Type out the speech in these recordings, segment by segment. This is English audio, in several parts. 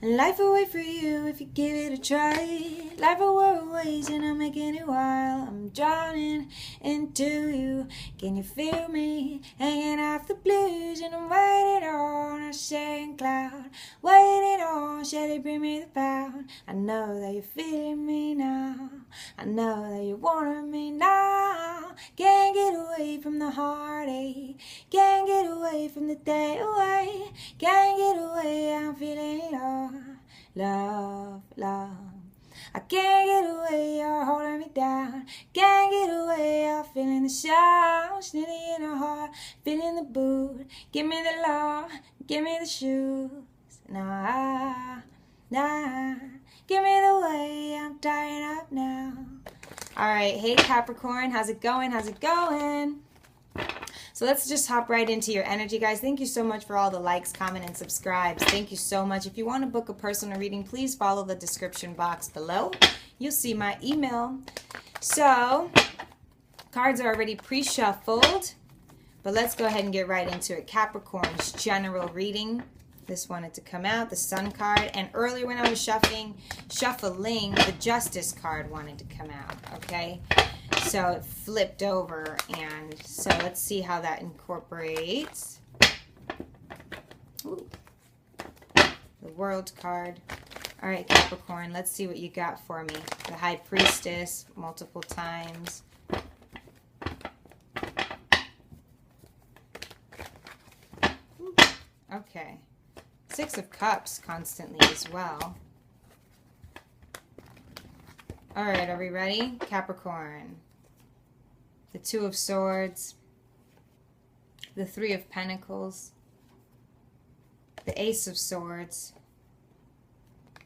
Life will wait for you if you give it a try. Life will work ways and I'm making it wild. I'm drowning into you. Can you feel me hanging off the blues? And I'm waiting on a sharing cloud. Waiting on, shall they bring me the pound? I know that you're feeling me now. I know that you wanted me now. Can't get away from the heartache. Can't get away from the day away. Can't get away, I'm feeling low. Love, love. I can't get away, you're holding me down. Can't get away, I'm feeling the shout. Snitty in the heart, feeling the boot. Give me the law, give me the shoes. Nah, nah. Give me the way, I'm tired up now. Alright, hey Capricorn, how's it going? How's it going? So let's just hop right into your energy, guys. Thank you so much for all the likes, comment, and subscribes. Thank you so much. If you want to book a personal reading, please follow the description box below. You'll see my email. So, cards are already pre-shuffled, but let's go ahead and get right into it. Capricorn's general reading. This wanted to come out, the Sun card. And earlier when I was shuffling, the Justice card wanted to come out, okay? So it flipped over, and so let's see how that incorporates. Ooh. The World card. All right, Capricorn, let's see what you got for me. The High Priestess, multiple times. Ooh. Okay. Six of Cups constantly as well. All right, are we ready? Capricorn. The Two of Swords, the Three of Pentacles, the Ace of Swords,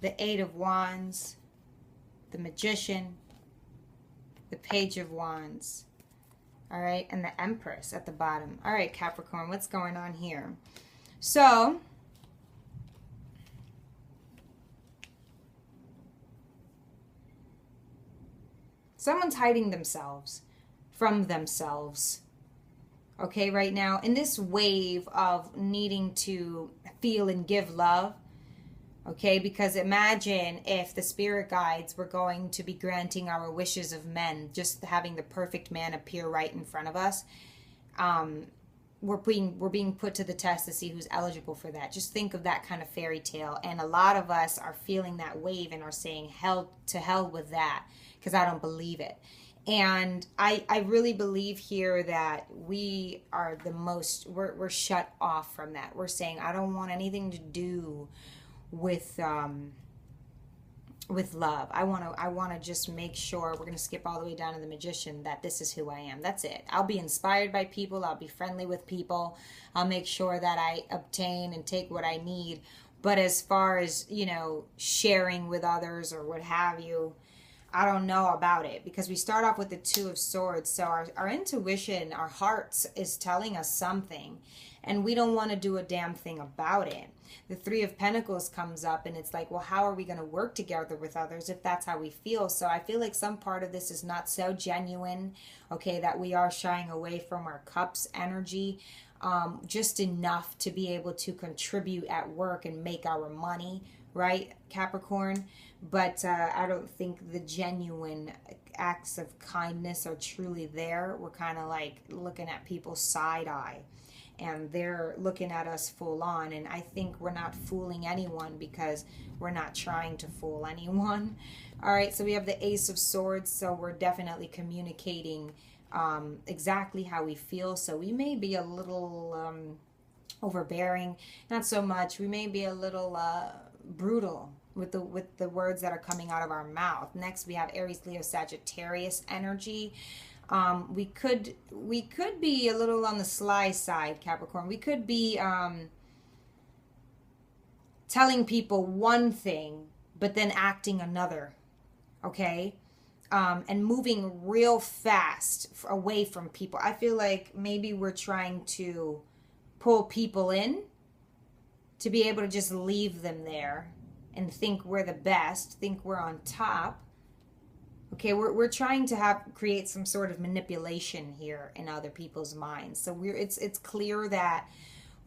the Eight of Wands, the Magician, the Page of Wands, all right, and the Empress at the bottom. All right, Capricorn, what's going on here? So, someone's hiding themselves from themselves, okay, right now, in this wave of needing to feel and give love, okay, because imagine if the spirit guides were going to be granting our wishes of men, just having the perfect man appear right in front of us. We're being put to the test to see who's eligible for that. Just think of that kind of fairy tale, and a lot of us are feeling that wave and are saying, hell to hell with that, because I don't believe it. And I really believe here that we are the most, we're shut off from that. We're saying, I don't want anything to do with love. I want to just make sure, we're going to skip all the way down to the Magician, that this is who I am. That's it. I'll be inspired by people. I'll be friendly with people. I'll make sure that I obtain and take what I need. But as far as, you know, sharing with others or what have you, I don't know about it, because we start off with the Two of Swords. So our intuition, our hearts is telling us something, and we don't want to do a damn thing about it. The Three of Pentacles comes up, and it's like, well, how are we going to work together with others if that's how we feel? So I feel like some part of this is not so genuine, okay, that we are shying away from our Cups energy, just enough to be able to contribute at work and make our money, right, Capricorn? But I don't think the genuine acts of kindness are truly there. We're kind of like looking at people side-eye, and they're looking at us full on. And I think we're not fooling anyone because we're not trying to fool anyone. All right, so we have the Ace of Swords, so we're definitely communicating exactly how we feel. So we may be a little overbearing, not so much. We may be a little brutal with the words that are coming out of our mouth. Next, we have Aries, Leo, Sagittarius energy. We could be a little on the sly side, Capricorn. We could be telling people one thing, but then acting another, okay? And moving real fast away from people. I feel like maybe we're trying to pull people in to be able to just leave them there and think we're the best, think we're on top. Okay, we're trying to create some sort of manipulation here in other people's minds. So it's clear that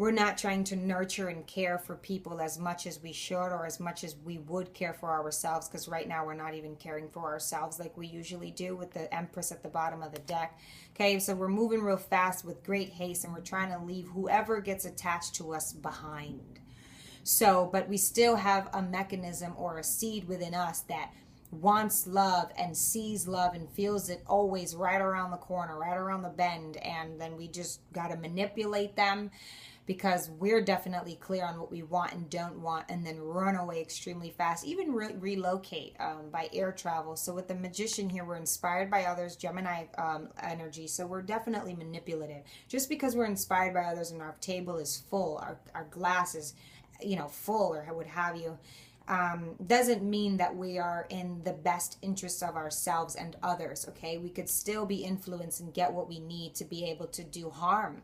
we're not trying to nurture and care for people as much as we should, or as much as we would care for ourselves, because right now we're not even caring for ourselves like we usually do with the Empress at the bottom of the deck. Okay, so we're moving real fast with great haste, and we're trying to leave whoever gets attached to us behind. So, but we still have a mechanism or a seed within us that wants love and sees love and feels it always right around the corner, right around the bend. And then we just got to manipulate them, because we're definitely clear on what we want and don't want, and then run away extremely fast, even relocate by air travel. So with the Magician here, we're inspired by others, Gemini energy, so we're definitely manipulative. Just because we're inspired by others and our table is full, our glass is, you know, full, or what have you, doesn't mean that we are in the best interests of ourselves and others. Okay, we could still be influenced and get what we need to be able to do harm,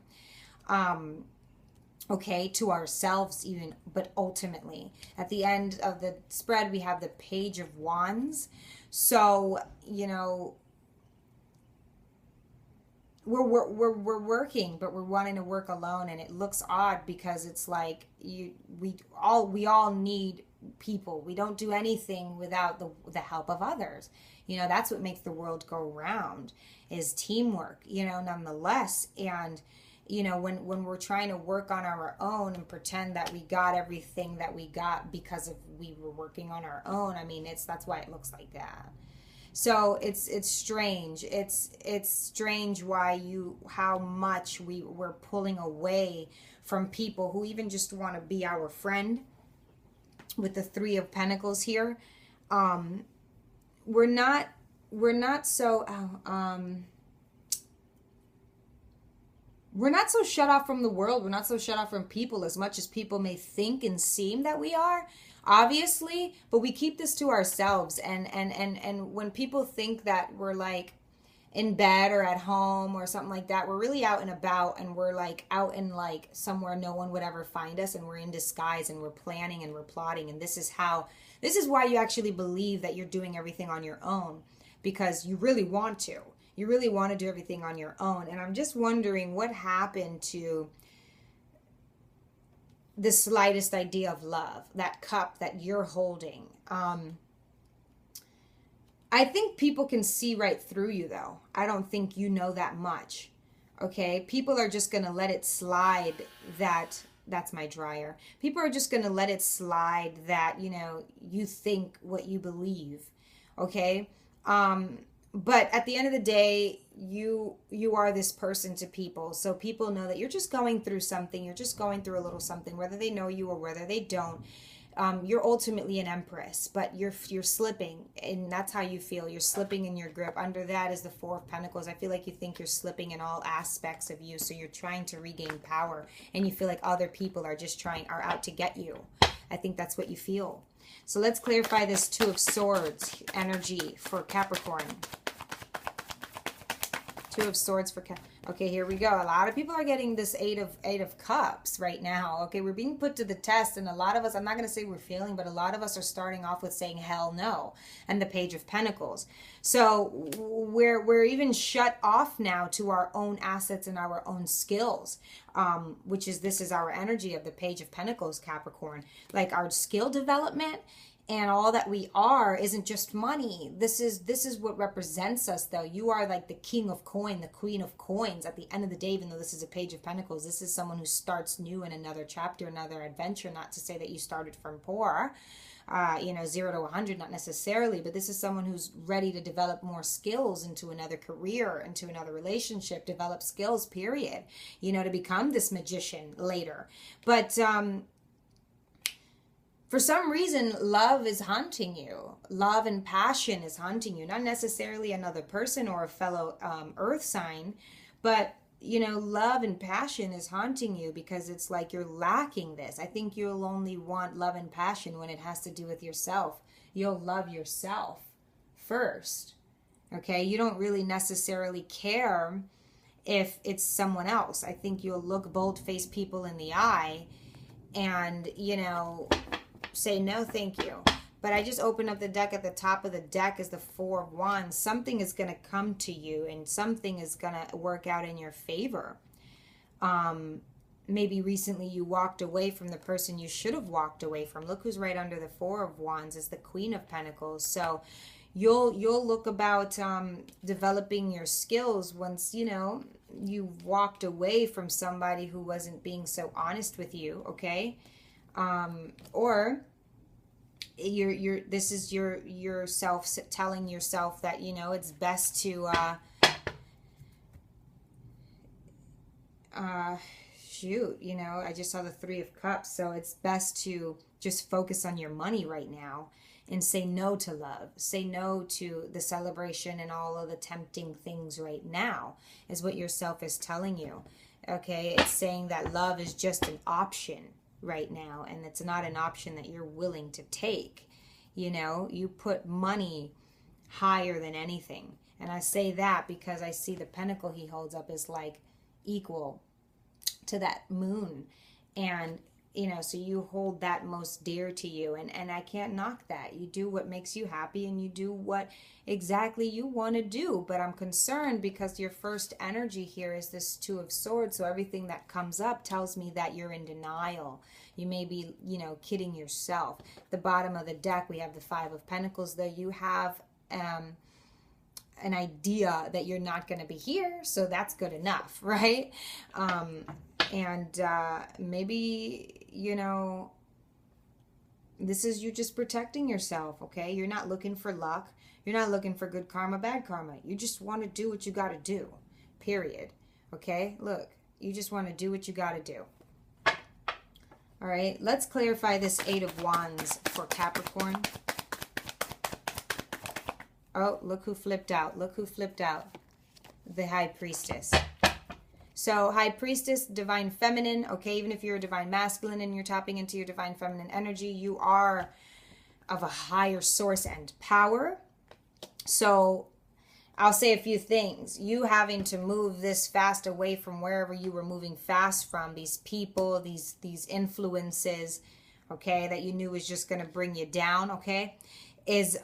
okay, to ourselves even. But ultimately, at the end of the spread, we have the Page of Wands. So, you know, we're working, but we're wanting to work alone, and it looks odd because it's like we all need people. We don't do anything without the help of others. You know, that's what makes the world go round, is teamwork, you know, nonetheless. And you know, when we're trying to work on our own and pretend that we got everything that we got because of we were working on our own, I mean, that's why it looks like that. So it's strange. It's strange how much we're pulling away from people who even just want to be our friend. With the Three of Pentacles here, we're not so we're not so shut off from the world. We're not so shut off from people as much as people may think and seem that we are, obviously, but we keep this to ourselves. And when people think that we're like in bed or at home or something like that, we're really out and about, and we're like out in like somewhere no one would ever find us, and we're in disguise, and we're planning and we're plotting. And this is why you actually believe that you're doing everything on your own, because you really want to. You really want to do everything on your own. And I'm just wondering what happened to the slightest idea of love, that cup that you're holding. I think people can see right through you, though. I don't think you know that much. Okay? People are just going to let it slide that's my dryer. People are just going to let it slide that, you know, you think what you believe. Okay? But at the end of the day, you are this person to people. So people know that you're just going through something. You're just going through a little something, whether they know you or whether they don't. You're ultimately an empress, but you're slipping, and that's how you feel. You're slipping in your grip. Under that is the Four of Pentacles. I feel like you think you're slipping in all aspects of you, so you're trying to regain power, and you feel like other people are out to get you. I think that's what you feel. So let's clarify this Two of Swords energy for Capricorn. Two of Swords for okay, here we go. A lot of people are getting this Eight of Cups right now. Okay, we're being put to the test, and a lot of us, I'm not going to say we're feeling, but a lot of us are starting off with saying hell no, and the Page of Pentacles. So we're even shut off now to our own assets and our own skills, this is our energy of the Page of Pentacles, Capricorn. Like our skill development and all that we are isn't just money. This is what represents us, though. You are like the king of coin, the queen of coins. At the end of the day, even though this is a Page of Pentacles, this is someone who starts new in another chapter, another adventure. Not to say that you started from poor, 0 to 100, not necessarily, but this is someone who's ready to develop more skills into another career, into another relationship, develop skills, period, to become this magician later. But, for some reason, love is haunting you. Love and passion is haunting you. Not necessarily another person or a fellow earth sign, but, love and passion is haunting you because it's like you're lacking this. I think you'll only want love and passion when it has to do with yourself. You'll love yourself first, okay? You don't really necessarily care if it's someone else. I think you'll look bold-faced people in the eye and, say no thank you. But I just opened up the deck. At the top of the deck is the Four of Wands. Something is going to come to you, and something is going to work out in your favor. maybe recently you walked away from the person you should have walked away from. Look who's right under the Four of Wands is the Queen of Pentacles. So you'll look about developing your skills once, you know, you've walked away from somebody who wasn't being so honest with you, okay? Or this is yourself telling yourself that, you know, it's best to shoot, you know, I just saw the Three of Cups, so it's best to just focus on your money right now and say no to love. Say no to the celebration and all of the tempting things right now is what yourself is telling you. Okay, it's saying that love is just an option right now, and it's not an option that you're willing to take. You know, you put money higher than anything. And I say that because I see the pentacle he holds up is like equal to that moon, and you know, so you hold that most dear to you, and I can't knock that. You do what makes you happy, and you do what exactly you want to do. But I'm concerned because your first energy here is this Two of Swords, so everything that comes up tells me that you're in denial. You may be, you know, kidding yourself. The bottom of the deck, we have the Five of Pentacles, though. You have an idea that you're not going to be here, so that's good enough, right? And maybe, you know, this is you just protecting yourself, okay? You're not looking for luck. You're not looking for good karma, bad karma. You just want to do what you got to do, period, okay? Look, you just want to do what you got to do. All right, let's clarify this Eight of Wands for Capricorn. Oh, look who flipped out. Look who flipped out. The High Priestess. So High Priestess, Divine Feminine, okay, even if you're a Divine Masculine and you're tapping into your Divine Feminine energy, you are of a higher source and power. So I'll say a few things. You having to move this fast away from wherever you were moving fast from, these people, these influences, okay, that you knew was just going to bring you down, okay, is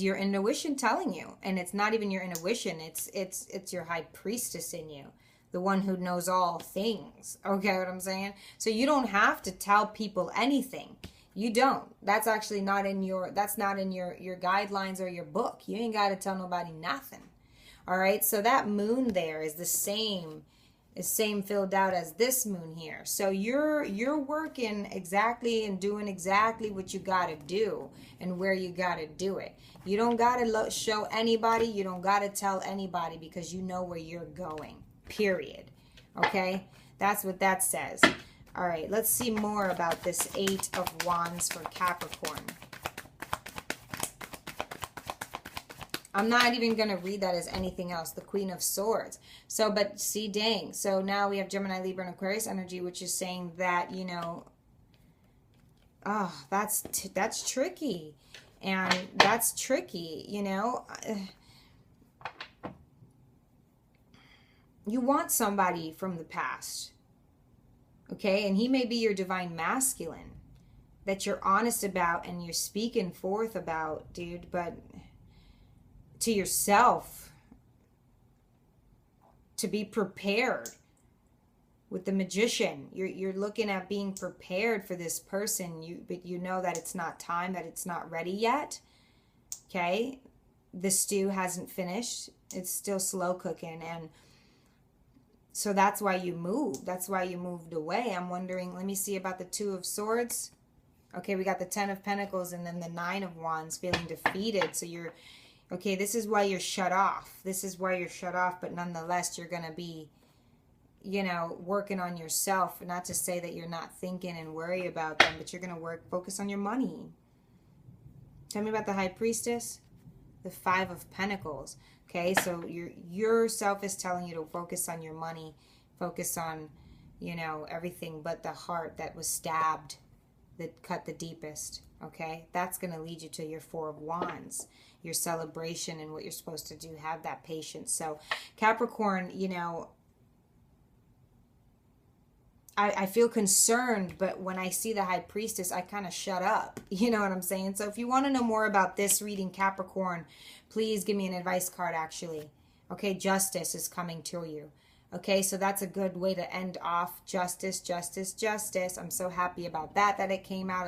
your intuition telling you. And it's not even your intuition, it's your High Priestess in you, the one who knows all things. Okay, what I'm saying? So you don't have to tell people anything. You don't. That's actually not in your guidelines or your book. You ain't got to tell nobody nothing. All right? So that moon there is the same filled out as this moon here. So you're working exactly and doing exactly what you got to do and where you got to do it. You don't got to show anybody. You don't got to tell anybody because you know where you're going, period. Okay? That's what that says. All right, let's see more about this Eight of Wands for Capricorn. I'm not even going to read that as anything else. The Queen of Swords. So, but see, dang. So now we have Gemini, Libra, and Aquarius energy, which is saying that, you know, oh, that's tricky. And that's tricky, you know. You want somebody from the past. Okay, and he may be your Divine Masculine that you're honest about and you're speaking forth about, dude, but to yourself, to be prepared with the Magician. You're looking at being prepared for this person, but you know that it's not time, that it's not ready yet. Okay, the stew hasn't finished. It's still slow cooking, and so that's why you moved. That's why you moved away. I'm wondering, let me see about the Two of Swords. Okay, we got the Ten of Pentacles and then the Nine of Wands, feeling defeated. So you're, okay, this is why you're shut off. This is why you're shut off, but nonetheless, you're going to be, you know, working on yourself. Not to say that you're not thinking and worry about them, but you're going to focus on your money. Tell me about the High Priestess. The Five of Pentacles. Okay, so yourself is telling you to focus on your money, focus on, you know, everything but the heart that was stabbed, that cut the deepest. Okay, that's going to lead you to your Four of Wands, your celebration and what you're supposed to do. Have that patience. So Capricorn, you know, I feel concerned, but when I see the High Priestess, I kind of shut up. You know what I'm saying? So if you want to know more about this reading, Capricorn, please give me an advice card, actually. Okay, justice is coming to you. Okay, so that's a good way to end off justice, justice, justice. I'm so happy about that it came out.